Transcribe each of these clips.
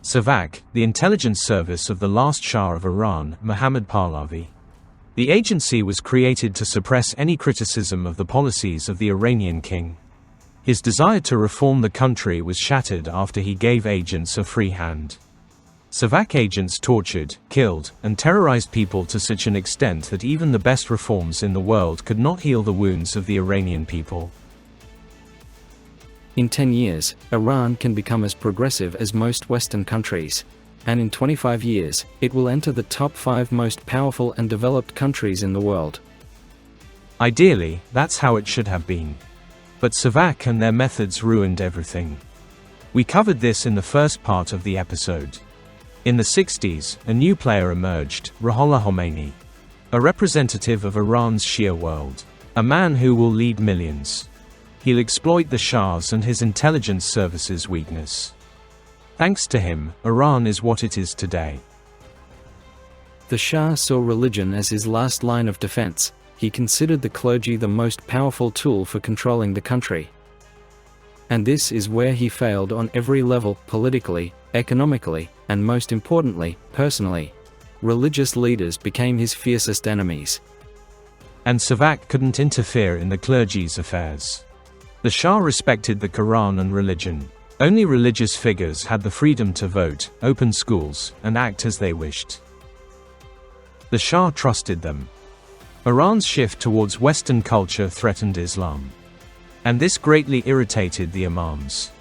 SAVAK, the intelligence service of the last Shah of Iran, Mohammad Pahlavi. The agency was created to suppress any criticism of the policies of the Iranian king. His desire to reform the country was shattered after he gave agents a free hand. SAVAK agents tortured, killed, and terrorized people to such an extent that even the best reforms in the world could not heal the wounds of the Iranian people. In 10 years, Iran can become as progressive as most Western countries. And in 25 years, it will enter the top 5 most powerful and developed countries in the world. Ideally, that's how it should have been. But SAVAK and their methods ruined everything. We covered this in the first part of the episode. In the 60s, a new player emerged, Ruhollah Khomeini. A representative of Iran's Shia world. A man who will lead millions. He'll exploit the Shah's and his intelligence services' weakness. Thanks to him, Iran is what it is today. The Shah saw religion as his last line of defense. He considered the clergy the most powerful tool for controlling the country. And this is where he failed on every level, politically, economically, and most importantly, personally. Religious leaders became his fiercest enemies. And SAVAK couldn't interfere in the clergy's affairs. The Shah respected the Quran and religion. Only religious figures had the freedom to vote, open schools, and act as they wished. The Shah trusted them. Iran's shift towards Western culture threatened Islam. And this greatly irritated the imams.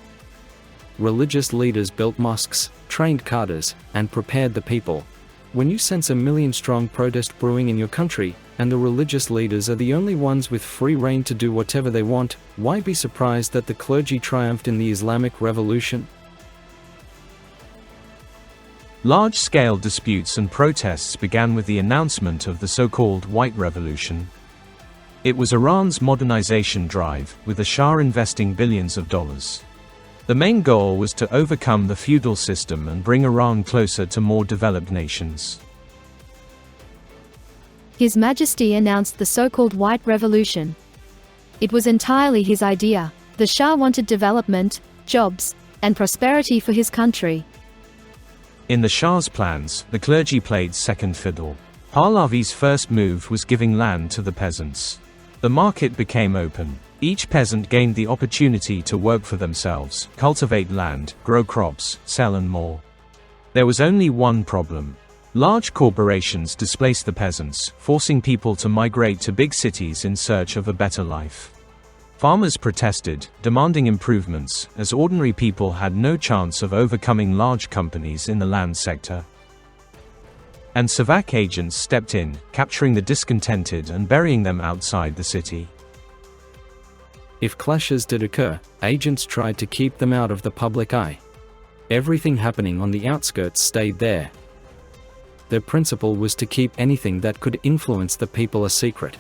Religious leaders built mosques, trained cadres, and prepared the people. When you sense a million-strong protest brewing in your country, and the religious leaders are the only ones with free rein to do whatever they want, why be surprised that the clergy triumphed in the Islamic Revolution? Large-scale disputes and protests began with the announcement of the so-called White Revolution. It was Iran's modernization drive, with the Shah investing billions of dollars. The main goal was to overcome the feudal system and bring Iran closer to more developed nations. His Majesty announced the so-called White Revolution. It was entirely his idea. The Shah wanted development, jobs, and prosperity for his country. In the Shah's plans, the clergy played second fiddle. Pahlavi's first move was giving land to the peasants. The market became open. Each peasant gained the opportunity to work for themselves, cultivate land, grow crops, sell and more. There was only one problem. Large corporations displaced the peasants, forcing people to migrate to big cities in search of a better life. Farmers protested, demanding improvements, as ordinary people had no chance of overcoming large companies in the land sector. And SAVAK agents stepped in, capturing the discontented and burying them outside the city. If clashes did occur, agents tried to keep them out of the public eye. Everything happening on the outskirts stayed there. Their principle was to keep anything that could influence the people a secret.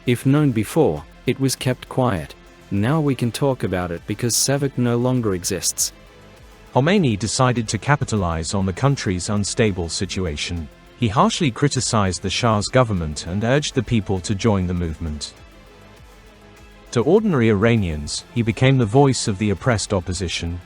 If known before, it was kept quiet. Now we can talk about it because SAVAK no longer exists. Khomeini decided to capitalize on the country's unstable situation. He harshly criticized the Shah's government and urged the people to join the movement. To ordinary Iranians, he became the voice of the oppressed opposition.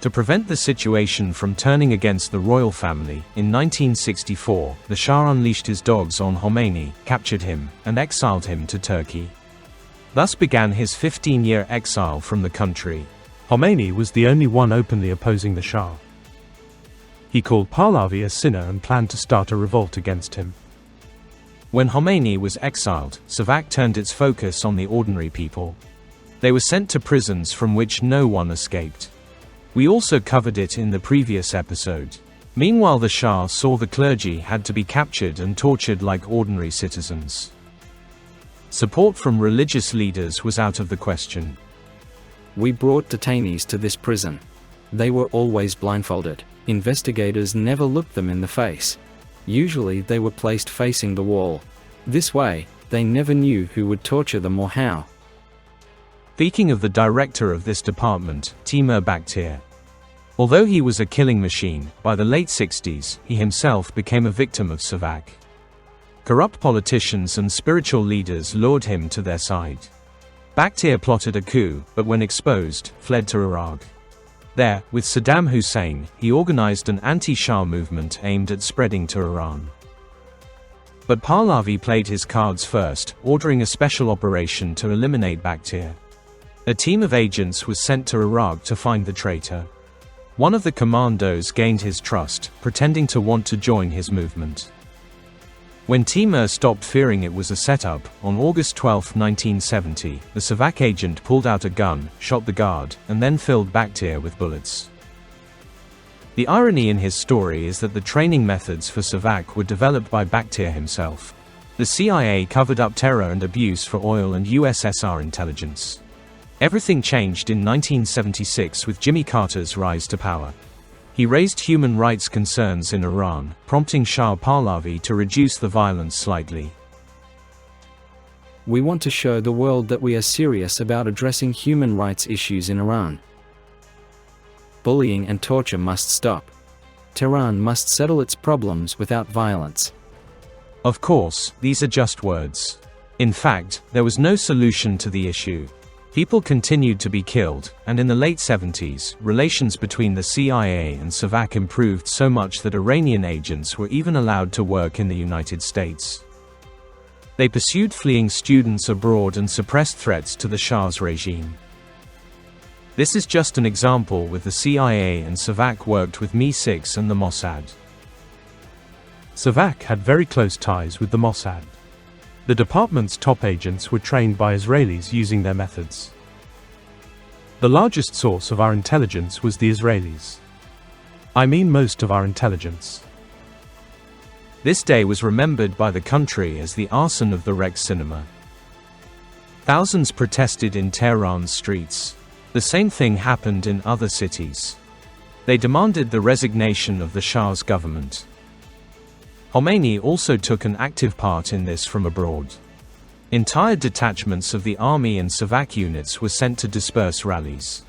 To prevent the situation from turning against the royal family, in 1964, the Shah unleashed his dogs on Khomeini, captured him, and exiled him to Turkey. Thus began his 15-year exile from the country. Khomeini was the only one openly opposing the Shah. He called Pahlavi a sinner and planned to start a revolt against him. When Khomeini was exiled, SAVAK turned its focus on the ordinary people. They were sent to prisons from which no one escaped. We also covered it in the previous episode. Meanwhile, the Shah saw the clergy had to be captured and tortured like ordinary citizens. Support from religious leaders was out of the question. We brought detainees to this prison. They were always blindfolded. Investigators never looked them in the face. Usually they were placed facing the wall. This way, they never knew who would torture them or how. Speaking of the director of this department, Timur Bakhtir. Although he was a killing machine, by the late 60s, he himself became a victim of SAVAK. Corrupt politicians and spiritual leaders lured him to their side. Bakhtir plotted a coup, but when exposed, fled to Iraq. There, with Saddam Hussein, he organized an anti-Shah movement aimed at spreading to Iran. But Pahlavi played his cards first, ordering a special operation to eliminate Bakhtiar. A team of agents was sent to Iraq to find the traitor. One of the commandos gained his trust, pretending to want to join his movement. When Timur stopped fearing it was a setup, on August 12, 1970, the SAVAK agent pulled out a gun, shot the guard, and then filled Bakhtiar with bullets. The irony in his story is that the training methods for SAVAK were developed by Bakhtiar himself. The CIA covered up terror and abuse for oil and USSR intelligence. Everything changed in 1976 with Jimmy Carter's rise to power. He raised human rights concerns in Iran, prompting Shah Pahlavi to reduce the violence slightly. We want to show the world that we are serious about addressing human rights issues in Iran. Bullying and torture must stop. Tehran must settle its problems without violence. Of course, these are just words. In fact, there was no solution to the issue. People continued to be killed, and in the late 70s, relations between the CIA and SAVAK improved so much that Iranian agents were even allowed to work in the United States. They pursued fleeing students abroad and suppressed threats to the Shah's regime. This is just an example with the CIA and SAVAK worked with MI6 and the Mossad. SAVAK had very close ties with the Mossad. The department's top agents were trained by Israelis using their methods. The largest source of our intelligence was the Israelis. I mean most of our intelligence. This day was remembered by the country as the arson of the Rex cinema. Thousands protested in Tehran's streets. The same thing happened in other cities. They demanded the resignation of the Shah's government. Khomeini also took an active part in this from abroad. Entire detachments of the army and SAVAK units were sent to disperse rallies.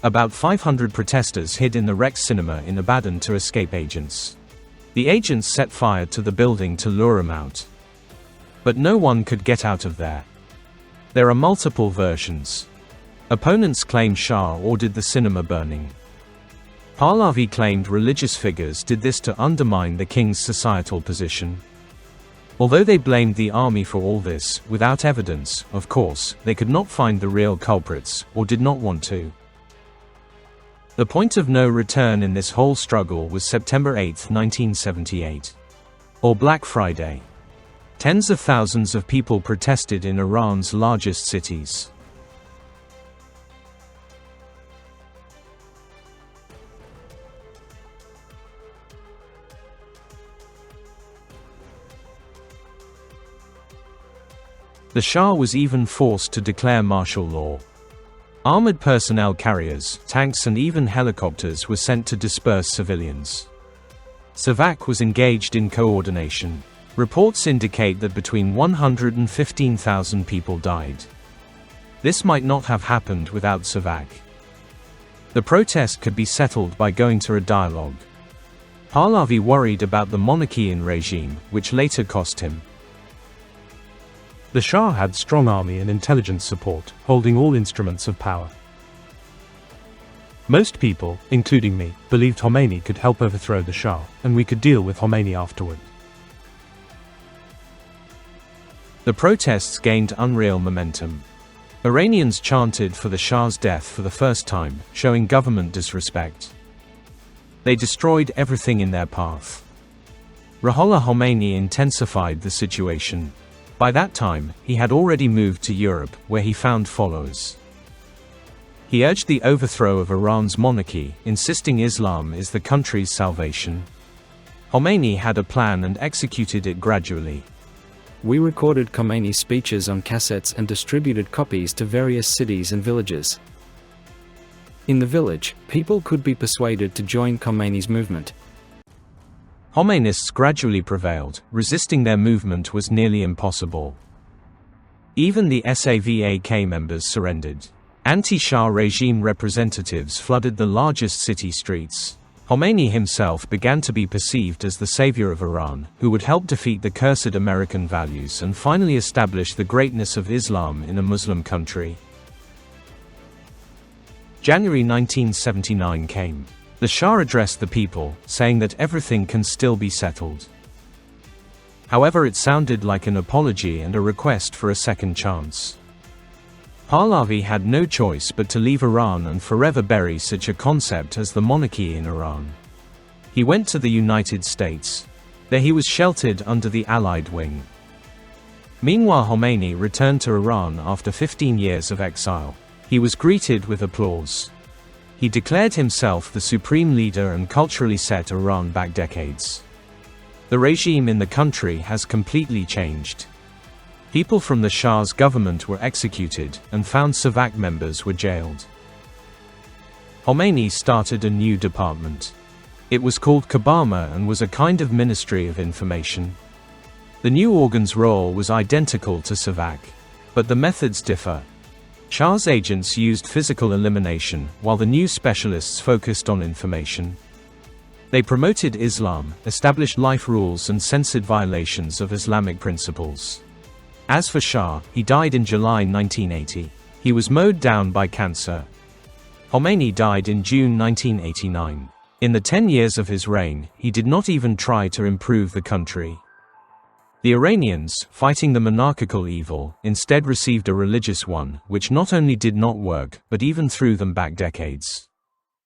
About 500 protesters hid in the Rex cinema in Abadan to escape agents. The agents set fire to the building to lure them out. But no one could get out of there. There are multiple versions. Opponents claim Shah ordered the cinema burning. Pahlavi claimed religious figures did this to undermine the king's societal position. Although they blamed the army for all this, without evidence, of course, they could not find the real culprits, or did not want to. The point of no return in this whole struggle was September 8, 1978. Or Black Friday. Tens of thousands of people protested in Iran's largest cities. The Shah was even forced to declare martial law. Armored personnel carriers, tanks and even helicopters were sent to disperse civilians. SAVAK was engaged in coordination. Reports indicate that between 115,000 people died. This might not have happened without SAVAK. The protest could be settled by going to a dialogue. Pahlavi worried about the monarchian regime, which later cost him. The Shah had strong army and intelligence support, holding all instruments of power. Most people, including me, believed Khomeini could help overthrow the Shah, and we could deal with Khomeini afterward. The protests gained unreal momentum. Iranians chanted for the Shah's death for the first time, showing government disrespect. They destroyed everything in their path. Ruhollah Khomeini intensified the situation. By that time, he had already moved to Europe, where he found followers. He urged the overthrow of Iran's monarchy, insisting Islam is the country's salvation. Khomeini had a plan and executed it gradually. We recorded Khomeini's speeches on cassettes and distributed copies to various cities and villages. In the village, people could be persuaded to join Khomeini's movement. Khomeinists gradually prevailed, resisting their movement was nearly impossible. Even the SAVAK members surrendered. Anti-Shah regime representatives flooded the largest city streets. Khomeini himself began to be perceived as the savior of Iran, who would help defeat the cursed American values and finally establish the greatness of Islam in a Muslim country. January 1979 came. The Shah addressed the people, saying that everything can still be settled. However, it sounded like an apology and a request for a second chance. Pahlavi had no choice but to leave Iran and forever bury such a concept as the monarchy in Iran. He went to the United States. There he was sheltered under the Allied wing. Meanwhile, Khomeini returned to Iran after 15 years of exile. He was greeted with applause. He declared himself the supreme leader and culturally set Iran back decades. The regime in the country has completely changed. People from the Shah's government were executed, and found SAVAK members were jailed. Khomeini started a new department. It was called Kabama and was a kind of Ministry of Information. The new organ's role was identical to SAVAK, but the methods differ. Shah's agents used physical elimination, while the new specialists focused on information. They promoted Islam, established life rules and censored violations of Islamic principles. As for Shah, he died in July 1980. He was mowed down by cancer. Khomeini died in June 1989. In the 10 years of his reign, he did not even try to improve the country. The Iranians, fighting the monarchical evil, instead received a religious one, which not only did not work, but even threw them back decades.